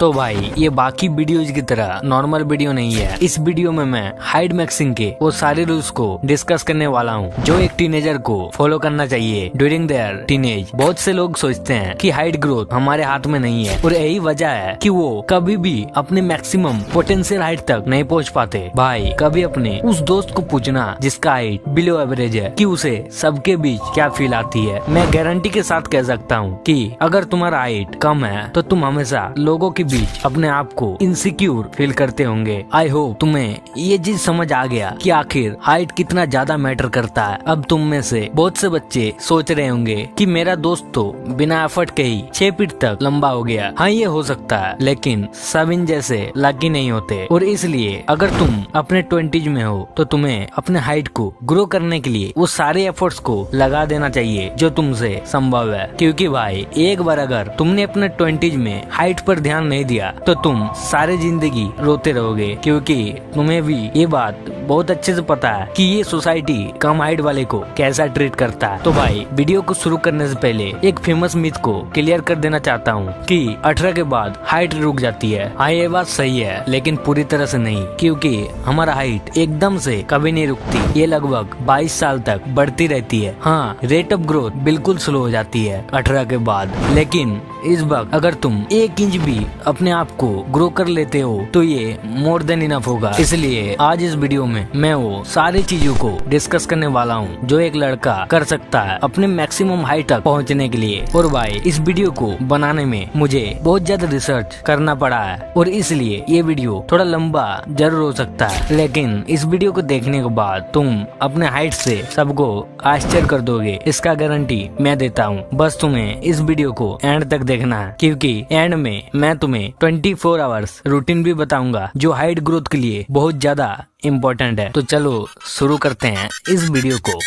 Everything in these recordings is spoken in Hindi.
तो भाई ये बाकी वीडियोज की तरह नॉर्मल वीडियो नहीं है। इस वीडियो में मैं हाइट मैक्सिंग के वो सारे रूल्स को डिस्कस करने वाला हूँ जो एक टीनेजर को फॉलो करना चाहिए ड्यूरिंग देयर टीनेज। बहुत से लोग सोचते हैं कि हाइट ग्रोथ हमारे हाथ में नहीं है और यही वजह है कि वो कभी भी अपने मैक्सिमम पोटेंशियल हाइट तक नहीं पहुँच पाते। भाई कभी अपने उस दोस्त को पूछना जिसका हाइट बिलो एवरेज है कि उसे सबके बीच क्या फील आती है। मैं गारंटी के साथ कह सकता हूँ कि अगर तुम्हारा हाइट कम है तो तुम हमेशा लोगों के बीच अपने आप को इनसिक्योर फील करते होंगे। आई होप तुम्हें ये चीज समझ आ गया कि आखिर हाइट कितना ज्यादा मैटर करता है। अब तुम में से बहुत से बच्चे सोच रहे होंगे कि मेरा दोस्त तो बिना एफर्ट के ही 6 फीट तक लंबा हो गया। हाँ ये हो सकता है, लेकिन सब इन जैसे लकी नहीं होते और इसलिए अगर तुम अपने 20s में हो तो तुम्हें अपने हाइट को ग्रो करने के लिए वो सारे एफर्ट्स को लगा देना चाहिए जो तुमसे संभव है। क्योंकि भाई एक बार अगर तुमने अपने 20s में हाइट पर ध्यान नहीं दिया तो तुम सारे जिंदगी रोते रहोगे, क्योंकि तुम्हें भी ये बात बहुत अच्छे से पता है कि ये सोसाइटी कम हाइट वाले को कैसा ट्रीट करता है। तो भाई वीडियो को शुरू करने से पहले एक फेमस मिथ को क्लियर कर देना चाहता हूँ कि 18 के बाद हाइट रुक जाती है। हाँ ये बात सही है, लेकिन पूरी तरह से नहीं, क्योंकि हमारा हाइट एकदम से कभी नहीं रुकती। ये लगभग 22 साल तक बढ़ती रहती है। हाँ रेट ऑफ ग्रोथ बिल्कुल स्लो हो जाती है 18 के बाद, लेकिन इस वक्त अगर तुम 1 इंच भी अपने आप को ग्रो कर लेते हो तो ये मोर देन इनफ होगा। इसलिए आज इस वीडियो में मैं वो सारी चीजों को डिस्कस करने वाला हूँ जो एक लड़का कर सकता है अपने मैक्सिमम हाइट तक पहुँचने के लिए। और भाई इस वीडियो को बनाने में मुझे बहुत ज्यादा रिसर्च करना पड़ा है और इसलिए ये वीडियो थोड़ा लंबा जरूर हो सकता है, लेकिन इस वीडियो को देखने के बाद तुम अपने हाइट से सबको आश्चर्य कर दोगे, इसका गारंटी मैं देता हूँ। बस तुम्हें इस वीडियो को एंड तक देखना है, क्योंकि एंड में मैं तुम्हें 24 आवर्स रूटीन भी बताऊंगा जो हाइट ग्रोथ के लिए बहुत ज्यादा इम्पोर्टेंट है। तो चलो शुरू करते हैं इस वीडियो को।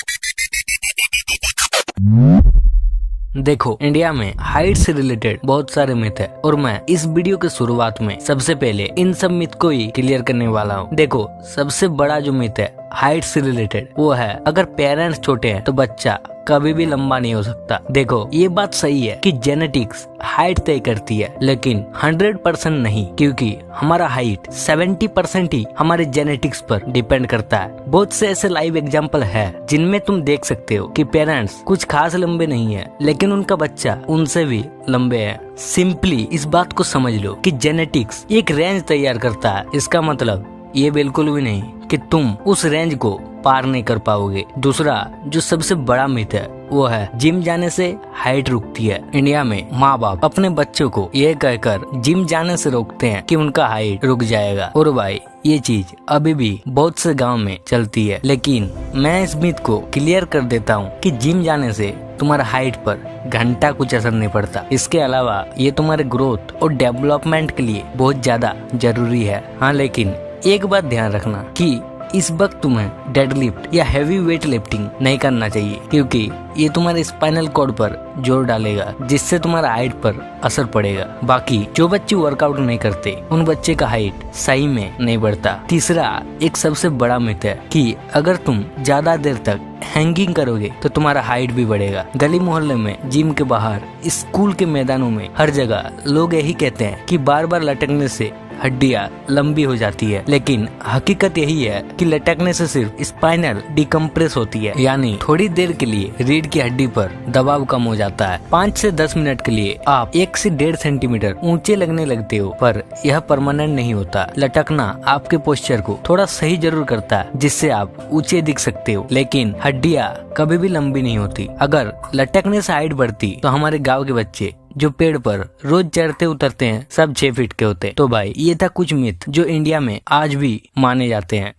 देखो इंडिया में हाइट से रिलेटेड बहुत सारे मिथ है और मैं इस वीडियो के शुरुआत में सबसे पहले इन सब मिथ को ही क्लियर करने वाला हूँ। देखो सबसे बड़ा जो मिथ है हाइट से रिलेटेड वो है अगर पेरेंट्स छोटे हैं तो बच्चा कभी भी लंबा नहीं हो सकता। देखो ये बात सही है कि जेनेटिक्स हाइट तय करती है, लेकिन 100% नहीं, क्योंकि हमारा हाइट 70% ही हमारे जेनेटिक्स पर डिपेंड करता है। बहुत से ऐसे लाइव एग्जांपल है जिनमें तुम देख सकते हो कि पेरेंट्स कुछ खास लंबे नहीं है लेकिन उनका बच्चा उनसे भी लंबे है। सिंपली इस बात को समझ लो कि जेनेटिक्स एक रेंज तैयार करता है, इसका मतलब ये बिल्कुल भी नहीं कि तुम उस रेंज को पार नहीं कर पाओगे। दूसरा जो सबसे बड़ा मिथ है वो है जिम जाने से हाइट रुकती है। इंडिया में माँ बाप अपने बच्चों को ये कहकर जिम जाने से रोकते हैं कि उनका हाइट रुक जाएगा, और भाई ये चीज अभी भी बहुत से गांव में चलती है। लेकिन मैं इस मिथ को क्लियर कर देता हूँ कि जिम जाने से तुम्हारा हाइट पर घंटा कुछ असर नहीं पड़ता। इसके अलावा ये तुम्हारे ग्रोथ और डेवलपमेंट के लिए बहुत ज्यादा जरूरी है। हाँ लेकिन एक बात ध्यान रखना कि इस वक्त तुम्हें डेडलिफ्ट या हैवी वेट लिफ्टिंग नहीं करना चाहिए, क्योंकि ये तुम्हारे स्पाइनल कॉर्ड पर जोर डालेगा जिससे तुम्हारा हाइट पर असर पड़ेगा। बाकी जो बच्चे वर्कआउट नहीं करते उन बच्चे का हाइट सही में नहीं बढ़ता। तीसरा एक सबसे बड़ा मिथ है कि अगर तुम ज्यादा देर तक हैंगिंग करोगे तो तुम्हारा हाइट भी बढ़ेगा। गली मोहल्ले में, जिम के बाहर, स्कूल के मैदानों में, हर जगह लोग यही कहते हैं कि बार बार लटकने से हड्डियां लंबी हो जाती है, लेकिन हकीकत यही है कि लटकने से सिर्फ स्पाइनल डिकम्प्रेस होती है, यानी थोड़ी देर के लिए रीढ़ की हड्डी पर दबाव कम हो जाता है। 5 से 10 मिनट के लिए आप 1 से 1.5 सेंटीमीटर ऊंचे लगने लगते हो, पर यह परमानेंट नहीं होता। लटकना आपके पोस्चर को थोड़ा सही जरूर करता है जिससे आप ऊंचे दिख सकते हो, लेकिन हड्डियां कभी भी लंबी नहीं होती। अगर लटकने से हाइट बढ़ती तो हमारे गाँव के बच्चे जो पेड़ पर रोज चढ़ते उतरते हैं सब 6 फीट के होते। तो भाई ये था कुछ मिथ जो इंडिया में आज भी माने जाते हैं।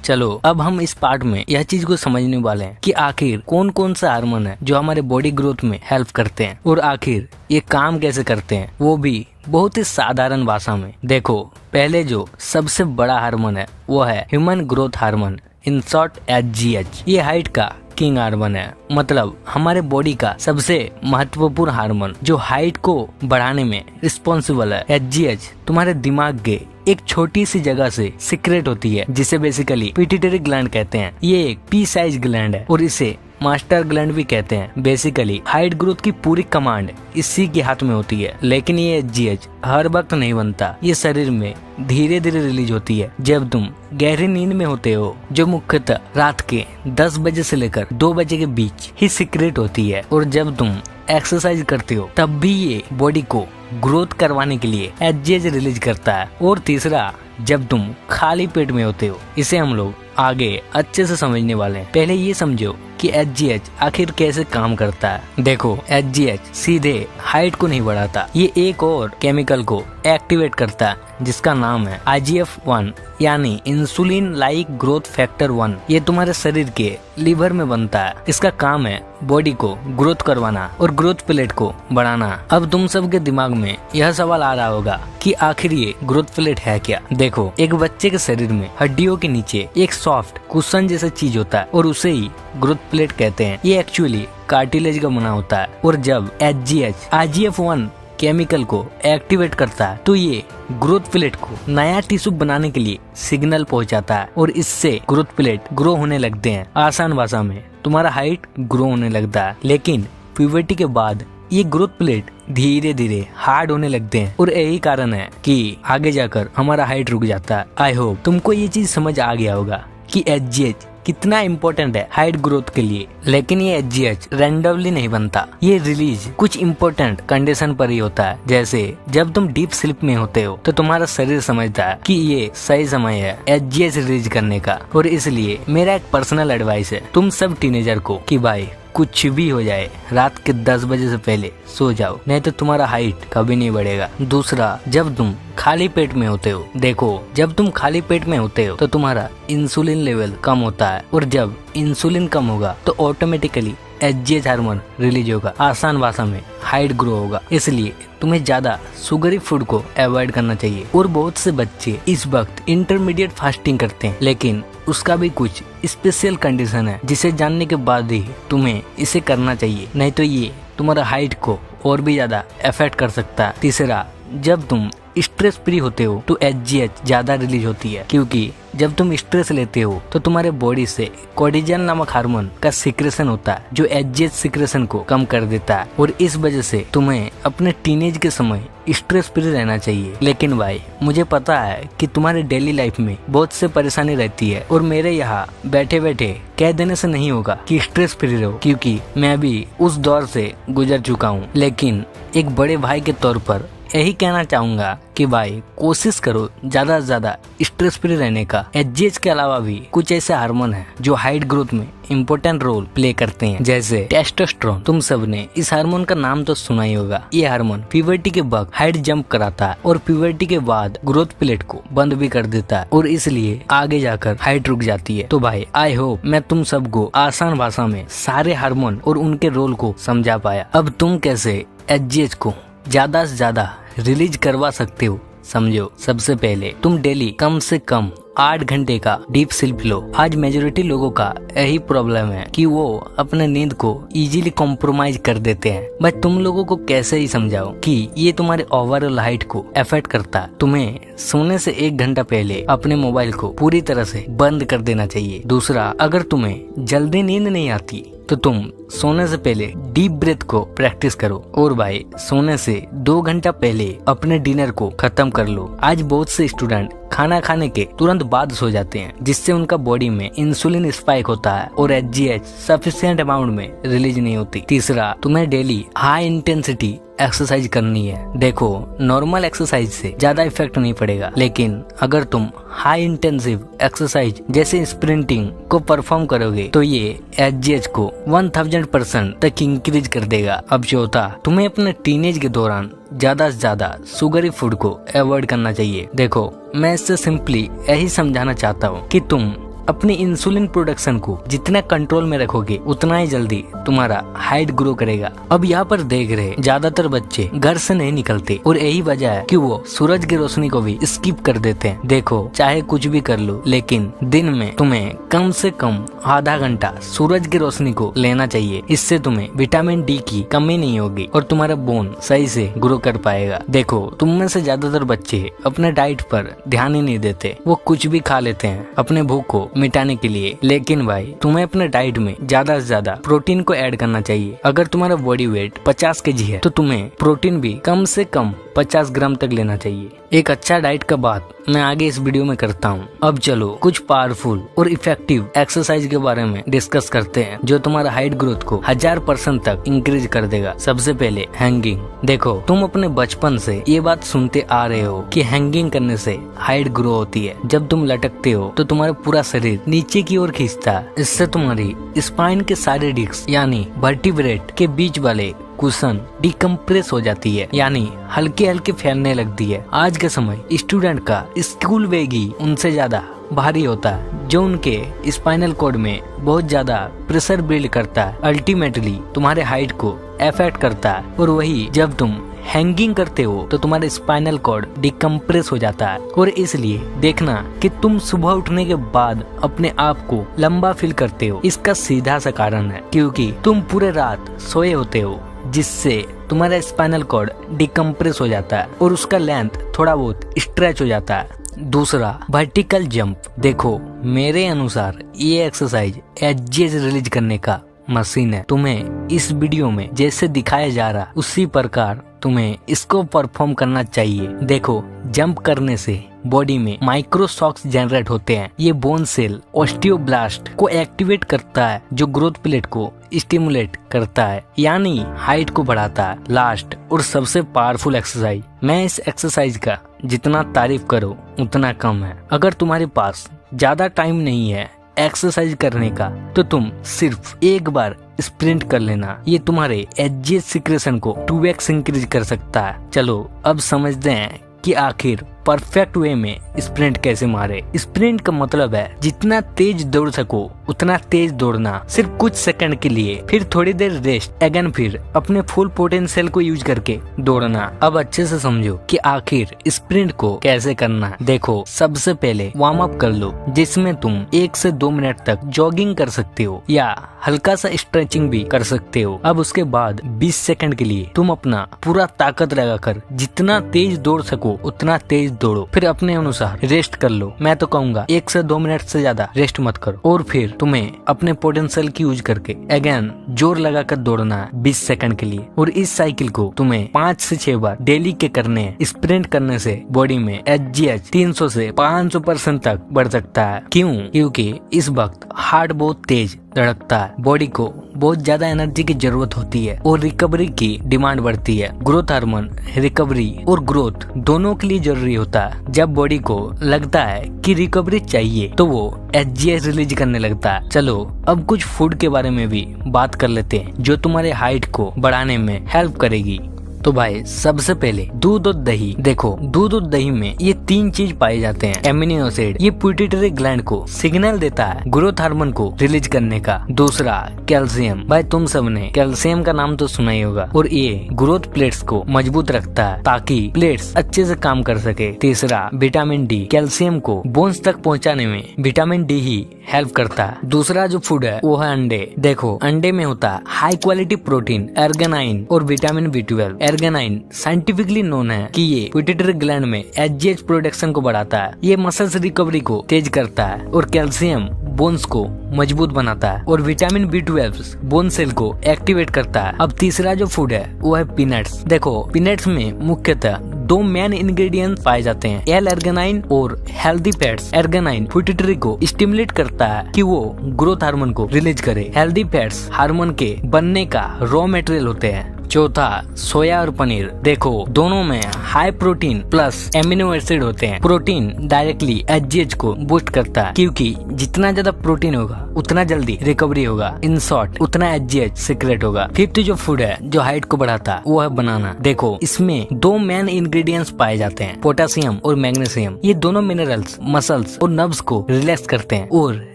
चलो अब हम इस पार्ट में यह चीज को समझने वाले हैं कि आखिर कौन कौन सा हार्मोन है जो हमारे बॉडी ग्रोथ में हेल्प करते हैं और आखिर ये काम कैसे करते हैं, वो भी बहुत ही साधारण भाषा में। देखो पहले जो सबसे बड़ा हार्मोन है वो है human growth hormone, in short HGH। ये हाइट का किंग हार्मोन है, मतलब हमारे बॉडी का सबसे महत्वपूर्ण हार्मोन जो हाइट को बढ़ाने में रिस्पॉन्सिबल है। HGH तुम्हारे दिमाग के एक छोटी सी जगह से सीक्रेट होती है जिसे बेसिकली पिट्यूटरी ग्लैंड कहते हैं। ये एक पी साइज ग्लैंड है और इसे मास्टर ग्लैंड भी कहते हैं। बेसिकली हाइट ग्रोथ की पूरी कमांड इसी के हाथ में होती है, लेकिन ये एचजीएच हर वक्त नहीं बनता। ये शरीर में धीरे धीरे रिलीज होती है जब तुम गहरी नींद में होते हो, जो मुख्यतः रात के 10 बजे से लेकर 2 बजे के बीच ही सीक्रेट होती है। और जब तुम एक्सरसाइज करते हो तब भी ये बॉडी को ग्रोथ करवाने के लिए एचजीएच रिलीज करता है। और तीसरा, जब तुम खाली पेट में होते हो। इसे हम लोग आगे अच्छे से समझने वाले हैं। पहले ये समझो कि एचजीएच आखिर कैसे काम करता है। देखो, एचजीएच सीधे हाइट को नहीं बढ़ाता, ये एक और केमिकल को एक्टिवेट करता है जिसका नाम है IGF-1 यानी इंसुलिन लाइक ग्रोथ फैक्टर 1। ये तुम्हारे शरीर के लीवर में बनता है। इसका काम है बॉडी को ग्रोथ करवाना और ग्रोथ प्लेट को बढ़ाना। अब तुम सबके दिमाग में यह सवाल आ रहा होगा कि आखिर ये ग्रोथ प्लेट है क्या। देखो, एक बच्चे के शरीर में हड्डियों के नीचे एक सॉफ्ट कुशन जैसा चीज होता है और उसे ही ग्रोथ प्लेट कहते हैं। ये एक्चुअली कार्टिलेज का बना होता है और जब एचजीएच IGF-1 केमिकल को एक्टिवेट करता है तो ये ग्रोथ प्लेट को नया टिश्यू बनाने के लिए सिग्नल पहुंचाता है और इससे ग्रोथ प्लेट ग्रो होने लगते हैं। आसान भाषा में तुम्हारा हाइट ग्रो होने लगता है। लेकिन प्यूबर्टी के बाद ये ग्रोथ प्लेट धीरे धीरे हार्ड होने लगते हैं और यही कारण है कि आगे जाकर हमारा हाइट रुक जाता है। आई होप तुमको ये चीज समझ आ गया होगा कि एचजीएच कितना इम्पोर्टेंट है हाइट ग्रोथ के लिए। लेकिन ये एचजीएच रैंडमली नहीं बनता, ये रिलीज कुछ इम्पोर्टेंट कंडीशन पर ही होता है। जैसे जब तुम डीप स्लीप में होते हो तो तुम्हारा शरीर समझता है कि ये सही समय है एचजीएच रिलीज करने का। और इसलिए मेरा एक पर्सनल एडवाइस है तुम सब टीनेजर को कि भाई कुछ भी हो जाए रात के 10 बजे से पहले सो जाओ, नहीं तो तुम्हारा हाइट कभी नहीं बढ़ेगा। दूसरा, जब तुम खाली पेट में होते हो, देखो जब तुम खाली पेट में होते हो तो तुम्हारा इंसुलिन लेवल कम होता है और जब इंसुलिन कम होगा तो ऑटोमेटिकली एचजीएच हार्मोन रिलीज होगा। आसान भाषा में हाइट ग्रो होगा। इसलिए तुम्हें ज्यादा शुगरी फूड को अवॉइड करना चाहिए। और बहुत से बच्चे इस वक्त इंटरमीडिएट फास्टिंग करते हैं, लेकिन उसका भी कुछ स्पेशल कंडीशन है जिसे जानने के बाद ही तुम्हें इसे करना चाहिए, नहीं तो ये तुम्हारा हाइट को और भी ज्यादा अफेक्ट कर सकता है। तीसरा, जब तुम स्ट्रेस फ्री होते हो तो एचजीएच ज्यादा रिलीज होती है, क्योंकि जब तुम स्ट्रेस लेते हो तो तुम्हारे बॉडी से कोर्टिजोल नामक हार्मोन का सिक्रेशन होता है जो एचजीएच सिक्रेशन को कम कर देता है। और इस वजह से तुम्हें अपने टीनेज के समय स्ट्रेस फ्री रहना चाहिए। लेकिन भाई, मुझे पता है कि तुम्हारे डेली लाइफ में बहुत से परेशानी रहती है और मेरे यहाँ बैठे बैठे कह देने से नहीं होगा कि स्ट्रेस फ्री रहो, क्योंकि मैं भी उस दौर से गुजर चुका हूँ। लेकिन एक बड़े भाई के तौर पर यही कहना चाहूंगा कि भाई कोशिश करो ज्यादा से ज्यादा स्ट्रेस फ्री रहने का। एचजीएच के अलावा भी कुछ ऐसे हार्मोन हैं जो हाइट ग्रोथ में इम्पोर्टेंट रोल प्ले करते हैं, जैसे टेस्टोस्टेरोन। तुम सबने इस हार्मोन का नाम तो सुना ही होगा। ये हार्मोन प्यूबर्टी के वक्त हाइट जंप कराता है और प्यूबर्टी के बाद ग्रोथ प्लेट को बंद भी कर देता है और इसलिए आगे जाकर हाइट रुक जाती है। तो भाई, आई होप मैं तुम सबको आसान भाषा में सारे हार्मोन और उनके रोल को समझा पाया। अब तुम कैसे एचजीएच को ज्यादा से ज्यादा रिलीज करवा सकते हो समझो। सबसे पहले तुम डेली कम से कम 8 घंटे का डीप स्लीप लो। आज मेजोरिटी लोगों का यही प्रॉब्लम है कि वो अपने नींद को इजीली कॉम्प्रोमाइज कर देते हैं। बट तुम लोगों को कैसे ही समझाओ कि ये तुम्हारे ओवरऑल हाइट को अफेक्ट करता है। तुम्हें सोने से 1 घंटा पहले अपने मोबाइल को पूरी तरह से बंद कर देना चाहिए। दूसरा, अगर तुम्हें जल्दी नींद नहीं आती तो तुम सोने से पहले डीप ब्रेथ को प्रैक्टिस करो। और भाई, सोने से 2 घंटा पहले अपने डिनर को खत्म कर लो। आज बहुत से स्टूडेंट खाना खाने के तुरंत बाद सो जाते हैं, जिससे उनका बॉडी में इंसुलिन स्पाइक होता है और एचजीएच सफिशिएंट अमाउंट में रिलीज नहीं होती। तीसरा, तुम्हें डेली हाई इंटेंसिटी एक्सरसाइज करनी है। देखो, नॉर्मल एक्सरसाइज से ज्यादा इफेक्ट नहीं पड़ेगा, लेकिन अगर तुम हाई इंटेंसिव एक्सरसाइज जैसे स्प्रिंटिंग को परफॉर्म करोगे तो ये एचजीएच को 1000% तक इंक्रीज कर देगा। अब चौथा, तुम्हें अपने टीनेज के दौरान ज्यादा से ज्यादा शुगरी फूड को अवॉइड करना चाहिए। देखो, मैं इससे सिंपली यही समझाना चाहता हूँ कि तुम अपनी इंसुलिन प्रोडक्शन को जितना कंट्रोल में रखोगे उतना ही जल्दी तुम्हारा हाइट ग्रो करेगा। अब यहाँ पर देख रहे ज्यादातर बच्चे घर से नहीं निकलते और यही वजह है कि वो सूरज की रोशनी को भी स्किप कर देते हैं। देखो, चाहे कुछ भी कर लो, लेकिन दिन में तुम्हें कम से कम आधा घंटा सूरज की रोशनी को लेना चाहिए। इससे तुम्हें विटामिन डी की कमी नहीं होगी और तुम्हारा बोन सही से ग्रो कर पाएगा। देखो, तुम में से ज्यादातर बच्चे अपने डाइट पर ध्यान ही नहीं देते। वो कुछ भी खा लेते हैं, अपने भूख को मिटाने के लिए। लेकिन भाई तुम्हें अपने डाइट में ज्यादा से ज्यादा प्रोटीन को ऐड करना चाहिए। अगर तुम्हारा बॉडी वेट 50 kg है तो तुम्हें प्रोटीन भी कम से कम 50 ग्राम तक लेना चाहिए। एक अच्छा डाइट का बात मैं आगे इस वीडियो में करता हूँ। अब चलो कुछ पावरफुल और इफेक्टिव एक्सरसाइज के बारे में डिस्कस करते हैं जो तुम्हारा हाइट ग्रोथ को 1000% तक इंक्रीज कर देगा। सबसे पहले हैंगिंग। देखो तुम अपने बचपन से ये बात सुनते आ रहे हो कि हैंगिंग करने से हाइट ग्रो होती है। जब तुम लटकते हो तो तुम्हारा पूरा शरीर नीचे की ओर खींचता है। इससे तुम्हारी स्पाइन के सारे डिस्क यानी वर्टिब्रेट के बीच वाले कुशन डिकम्प्रेस हो जाती है, यानी हल्के हल्के फैलने लगती है। आज के समय स्टूडेंट का स्कूल बैग ही उनसे ज्यादा भारी होता है, जो उनके स्पाइनल कॉर्ड में बहुत ज्यादा प्रेशर बिल्ड करता है। अल्टीमेटली तुम्हारे हाइट को अफेक्ट करता है। और वही जब तुम हैंगिंग करते हो तो तुम्हारे स्पाइनल कॉर्ड डिकम्प्रेस हो जाता है। और इसलिए देखना कि तुम सुबह उठने के बाद अपने आप को लंबा फील करते हो। इसका सीधा सा कारण है क्योंकि तुम पूरे रात सोए होते हो, जिससे तुम्हारा स्पाइनल कॉर्ड डिकम्प्रेस हो जाता है और उसका लेंथ थोड़ा बहुत स्ट्रेच हो जाता है। दूसरा, वर्टिकल जंप। देखो मेरे अनुसार ये एक्सरसाइज एजेस रिलीज करने का मशीन है। तुम्हें इस वीडियो में जैसे दिखाया जा रहा उसी प्रकार तुम्हें इसको परफॉर्म करना चाहिए। देखो जंप करने से बॉडी में माइक्रो शॉक्स जनरेट होते हैं। ये बोन सेल ऑस्टियोब्लास्ट को एक्टिवेट करता है जो ग्रोथ प्लेट को स्टिमुलेट करता है, यानी हाइट को बढ़ाता है। लास्ट और सबसे पावरफुल एक्सरसाइज, मैं इस एक्सरसाइज का जितना तारीफ करो उतना कम है। अगर तुम्हारे पास ज्यादा टाइम नहीं है एक्सरसाइज करने का तो तुम सिर्फ एक बार स्प्रिंट कर लेना। ये तुम्हारे एजेस सिक्रेशन को 2x इंक्रीज कर सकता है। चलो अब समझते हैं कि आखिर परफेक्ट वे में स्प्रिंट कैसे मारे। स्प्रिंट का मतलब है जितना तेज दौड़ सको उतना तेज दौड़ना, सिर्फ कुछ सेकंड के लिए, फिर थोड़ी देर रेस्ट, अगेन फिर अपने फुल पोटेंशियल को यूज करके दौड़ना। अब अच्छे से समझो कि आखिर स्प्रिंट को कैसे करना है। देखो सबसे पहले वार्म अप कर लो, जिसमें तुम 1 से 2 मिनट तक जॉगिंग कर सकते हो या हल्का सा स्ट्रेचिंग भी कर सकते हो। अब उसके बाद 20 सेकंड के लिए तुम अपना पूरा ताकत लगाकर जितना तेज दौड़ सको उतना तेज दौड़ो, फिर अपने अनुसार रेस्ट कर लो। मैं तो कहूँगा 1 से 2 मिनट से ज्यादा रेस्ट मत करो। और फिर तुम्हें अपने पोटेंशियल की यूज करके अगेन जोर लगाकर दौड़ना है 20 सेकंड के लिए। और इस साइकिल को तुम्हें 5 से 6 बार डेली के करने हैं। स्प्रिंट करने से बॉडी में HGH 300 से 500% तक बढ़ सकता है। क्यों? क्योंकि इस वक्त हार्ट बहुत तेज धड़कता है, बॉडी को बहुत ज्यादा एनर्जी की जरूरत होती है और रिकवरी की डिमांड बढ़ती है। ग्रोथ हार्मोन रिकवरी और ग्रोथ दोनों के लिए जरूरी होता है। जब बॉडी को लगता है कि रिकवरी चाहिए तो वो HGH रिलीज करने लगता है। चलो अब कुछ फूड के बारे में भी बात कर लेते हैं जो तुम्हारे हाइट को बढ़ाने में हेल्प करेगी। तो भाई सबसे पहले दूध और दही। देखो दूध और दही में ये 3 चीज पाए जाते हैं। एमिनो एसिड, ये पिट्यूटरी ग्लैंड को सिग्नल देता है ग्रोथ हार्मोन को रिलीज करने का। दूसरा कैल्शियम। भाई तुम सबने कैल्शियम का नाम तो सुना ही होगा, और ये ग्रोथ प्लेट्स को मजबूत रखता है ताकि प्लेट्स अच्छे से काम कर सके। तीसरा विटामिन डी। कैल्शियम को बोन्स तक पहुँचाने में विटामिन डी ही हेल्प करता है। दूसरा जो फूड है वो है अंडे। देखो अंडे में होता है हाई क्वालिटी प्रोटीन, आर्गिनाइन और विटामिन B12। आर्गिनाइन साइंटिफिकली नोन है कि ये पिट्यूटरी ग्लैंड में HGH प्रोडक्शन को बढ़ाता है। ये मसल्स रिकवरी को तेज करता है। और कैल्शियम बोन्स को मजबूत बनाता है और विटामिन B12 बोन सेल को एक्टिवेट करता है। अब तीसरा जो फूड है वो है पीनट्स। देखो पीनट्स में मुख्यतः 2 मेन इंग्रेडिएंट्स पाए जाते हैं, L-आर्गिनाइन और हेल्दी फैट्स। आर्गिनाइन पिट्यूटरी को स्टिमुलेट करता है कि वो ग्रोथ हार्मोन को रिलीज करे। हेल्दी फैट्स हार्मोन के बनने का रॉ मटेरियल होते हैं। चौथा सोया और पनीर। देखो दोनों में high protein plus amino acid होते हैं। प्रोटीन डायरेक्टली HGH को बूस्ट करता है क्योंकि जितना ज्यादा प्रोटीन होगा उतना जल्दी रिकवरी होगा। इन शॉर्ट उतना HGH सीक्रेट होगा। फिफ्थ जो फूड है जो हाइट को बढ़ाता है वो है बनाना। देखो इसमें 2 मेन इंग्रेडिएंट्स पाए जाते हैं, पोटेशियम और मैग्नीशियम। ये दोनों मिनरल्स मसल्स और नर्व्स को रिलैक्स करते हैं और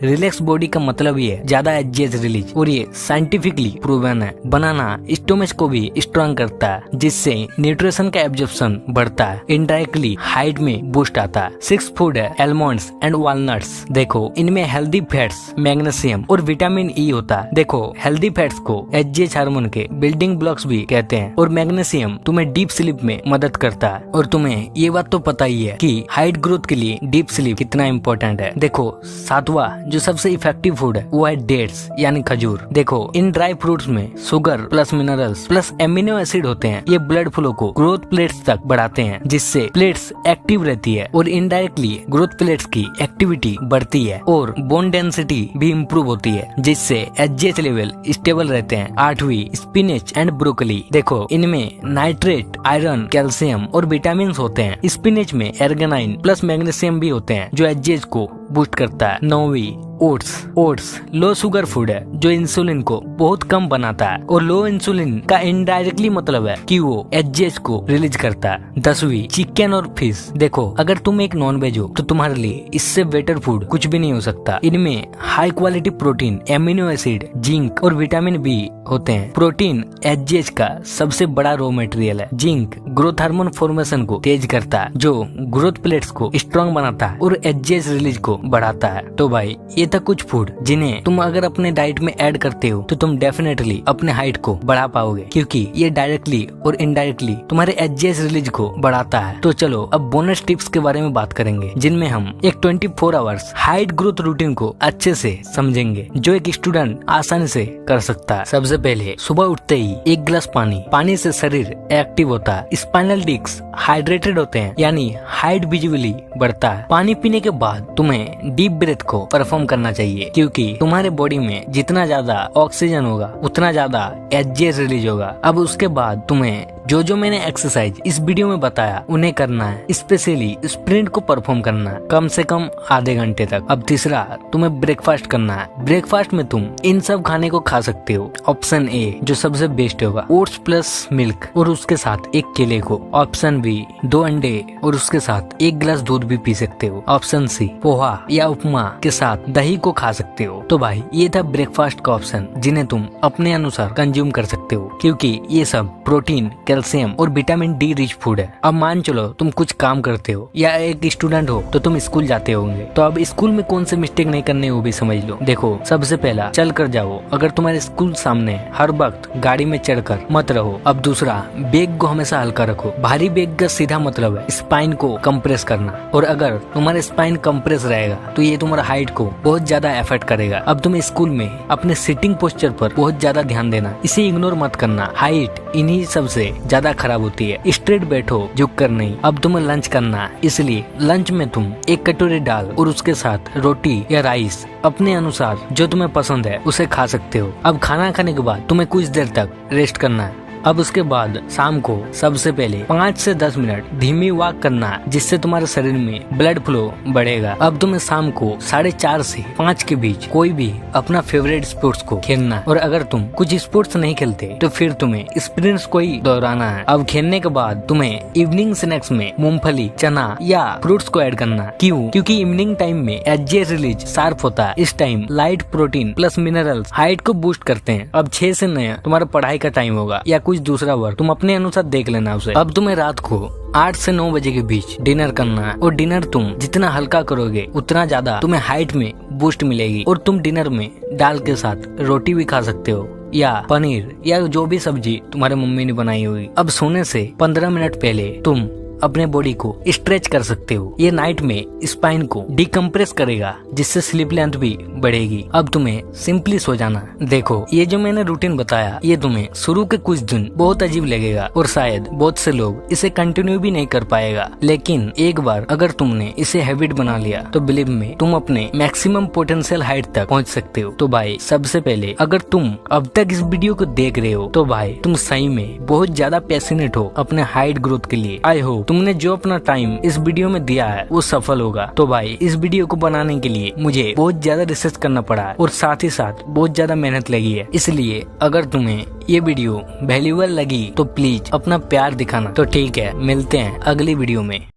रिलैक्स बॉडी का मतलब ये है ज्यादा HGH रिलीज, और ये साइंटिफिकली प्रूवन है। बनाना स्टोमच को भी भी स्ट्रॉन्ग करता है, जिससे न्यूट्रिशन का एब्जॉर्प्शन बढ़ता है। इनडायरेक्टली हाइट में बूस्ट आता है। 6 फूड है आलमंड्स एंड वॉलनट्स। देखो इनमें हेल्दी फैट्स, मैग्नीशियम और विटामिन ई होता है। देखो हेल्दी फैट्स को एचजीएच हार्मोन के बिल्डिंग ब्लॉक्स भी कहते हैं और मैग्नीशियम तुम्हें डीप स्लीप में मदद करता है। और तुम्हें ये बात तो पता ही है कि हाइट ग्रोथ के लिए डीप स्लीप कितना इम्पोर्टेंट है। देखो 7वां जो सबसे इफेक्टिव फूड है वो है डेट्स यानी खजूर। देखो इन ड्राई फ्रूट्स में sugar plus minerals plus amino acid होते हैं। ये ब्लड फ्लो को ग्रोथ प्लेट्स तक बढ़ाते हैं, जिससे प्लेट्स एक्टिव रहती है और इनडायरेक्टली ग्रोथ प्लेट्स की एक्टिविटी बढ़ती है और बोन डेंसिटी भी इम्प्रूव होती है, जिससे एचजीएच लेवल स्टेबल रहते हैं। 8वीं स्पिनच एंड ब्रोकली। देखो इनमें नाइट्रेट, आयरन, कैल्शियम और विटामिन होते हैं। स्पिनच में एर्गेनाइन प्लस मैग्नीशियम भी होते हैं जो एचजीएच को बूस्ट करता है। 9वीं ओट्स लो शुगर फूड है जो इंसुलिन को बहुत कम बनाता है और लो इंसुलिन का इनडायरेक्टली मतलब है कि वो एचजीएच को रिलीज करता है। 10वीं चिकन और फिश। देखो अगर तुम एक नॉन वेज हो तो तुम्हारे लिए इससे बेटर फूड कुछ भी नहीं हो सकता। इनमें high quality protein, amino acid, zinc और विटामिन बी होते हैं। प्रोटीन एचजीएच का सबसे बड़ा रॉ मटेरियल है। जिंक ग्रोथ हार्मोन फॉर्मेशन को तेज करता है जो ग्रोथ प्लेट्स को स्ट्रॉन्ग बनाता है और एचजीएच रिलीज को बढ़ाता है। तो भाई ये था कुछ फूड जिन्हें तुम अगर अपने डाइट में ऐड करते हो तो तुम डेफिनेटली अपने हाइट को बढ़ा पाओगे, क्योंकि ये डायरेक्टली और इनडायरेक्टली तुम्हारे एचजीएच रिलीज को बढ़ाता है। तो चलो अब बोनस टिप्स के बारे में बात करेंगे, जिनमें हम एक 24 आवर्स हाइट ग्रोथ रूटीन को अच्छे से समझेंगे जो एक स्टूडेंट आसानी से कर सकता है। सबसे पहले सुबह उठते ही 1 गिलास पानी से शरीर एक्टिव होता है। स्पाइनल डिस्क हाइड्रेटेड होते हैं, यानी हाइट विजुअली बढ़ता है। पानी पीने के बाद तुम्हें डीप ब्रेथ को परफॉर्म करना चाहिए, क्योंकि तुम्हारे बॉडी में जितना ज्यादा ऑक्सीजन होगा उतना ज्यादा एचजीएच रिलीज होगा। अब उसके बाद तुम्हें जो मैंने एक्सरसाइज इस वीडियो में बताया उन्हें करना है। स्पेशली स्प्रिंट को परफॉर्म करना है कम से कम आधे घंटे तक। अब तीसरा, तुम्हें ब्रेकफास्ट करना है। ब्रेकफास्ट में तुम इन सब खाने को खा सकते हो। ऑप्शन ए जो सबसे बेस्ट होगा, ओट्स प्लस मिल्क और उसके साथ 1 केले को। ऑप्शन बी 2 अंडे और उसके साथ 1 गिलास दूध भी पी सकते हो। ऑप्शन सी पोहा या उपमा के साथ दही को खा सकते हो। तो भाई ये था ब्रेकफास्ट का ऑप्शन, जिन्हें तुम अपने अनुसार कंज्यूम कर सकते हो, क्योंकि ये सब प्रोटीन, कैल्शियम और विटामिन डी रिच फूड है। अब मान चलो तुम कुछ काम करते हो या एक स्टूडेंट हो तो तुम स्कूल जाते होंगे, तो अब स्कूल में कौन से मिस्टेक नहीं करने वो भी समझ लो। देखो सबसे पहला, चल कर जाओ। अगर तुम्हारे स्कूल सामने हर वक्त गाड़ी में चढ़कर मत रहो। अब दूसरा, बैग को हमेशा हल्का रखो। भारी बैग का सीधा मतलब है स्पाइन को कंप्रेस करना, और अगर तुम्हारे स्पाइन कंप्रेस रहेगा तो ये तुम्हारा हाइट को बहुत ज्यादा इफेक्ट करेगा। अब तुम स्कूल में अपने सिटिंग पोस्चर पर बहुत ज्यादा ध्यान देना, इसे इग्नोर मत करना। हाइट इन्हीं सबसे ज्यादा खराब होती है। स्ट्रेट बैठो, झुक कर नहीं। अब तुम्हें लंच करना है, इसलिए लंच में तुम 1 कटोरी दाल और उसके साथ रोटी या राइस अपने अनुसार जो तुम्हें पसंद है उसे खा सकते हो। अब खाना खाने के बाद तुम्हें कुछ देर तक रेस्ट करना है। अब उसके बाद शाम को सबसे पहले 5 से 10 मिनट धीमी वॉक करना है, जिससे तुम्हारे शरीर में ब्लड फ्लो बढ़ेगा। अब तुम्हें शाम को 4:30 से 5 के बीच कोई भी अपना फेवरेट स्पोर्ट्स को खेलना है, और अगर तुम कुछ स्पोर्ट्स नहीं खेलते तो फिर तुम्हें स्प्रिंट्स को ही दोहराना है। अब खेलने के बाद तुम्हें इवनिंग स्नैक्स में मूंगफली, चना या फ्रूट्स को ऐड करना। क्यों? क्योंकि इवनिंग टाइम में एचजीएच रिलीज शार्प होता है। इस time light, protein plus minerals height को बूस्ट करते हैं। अब 6 से 9 तुम्हारा पढ़ाई का टाइम होगा या कुछ दूसरा वर्क, तुम अपने अनुसार देख लेना उसे। अब तुम्हें रात को 8 से 9 बजे के बीच डिनर करना है, और डिनर तुम जितना हल्का करोगे उतना ज्यादा तुम्हें हाइट में बूस्ट मिलेगी। और तुम डिनर में दाल के साथ रोटी भी खा सकते हो या पनीर या जो भी सब्जी तुम्हारे मम्मी ने बनाई होगी। अब सोने से 15 मिनट पहले तुम अपने बॉडी को स्ट्रेच कर सकते हो। ये नाइट में स्पाइन को डिकम्प्रेस करेगा, जिससे स्लीप लेंथ भी बढ़ेगी। अब तुम्हें सिंपली सो जाना। देखो ये जो मैंने रूटीन बताया ये तुम्हें शुरू के कुछ दिन बहुत अजीब लगेगा और शायद बहुत से लोग इसे कंटिन्यू भी नहीं कर पाएगा, लेकिन एक बार अगर तुमने इसे हैबिट बना लिया तो बिलीव में तुम अपने मैक्सिमम पोटेंशियल हाइट तक पहुंच सकते हो। तो भाई सबसे पहले अगर तुम अब तक इस वीडियो को देख रहे हो तो भाई तुम सही में बहुत ज्यादा पैशनेट हो अपने हाइट ग्रोथ के लिए। आई होप तुमने जो अपना टाइम इस वीडियो में दिया है वो सफल होगा। तो भाई इस वीडियो को बनाने के लिए मुझे बहुत ज्यादा रिसर्च करना पड़ा है और साथ ही साथ बहुत ज्यादा मेहनत लगी है। इसलिए अगर तुम्हें ये वीडियो वैल्यूएबल लगी तो प्लीज अपना प्यार दिखाना। तो ठीक है, मिलते हैं अगली वीडियो में।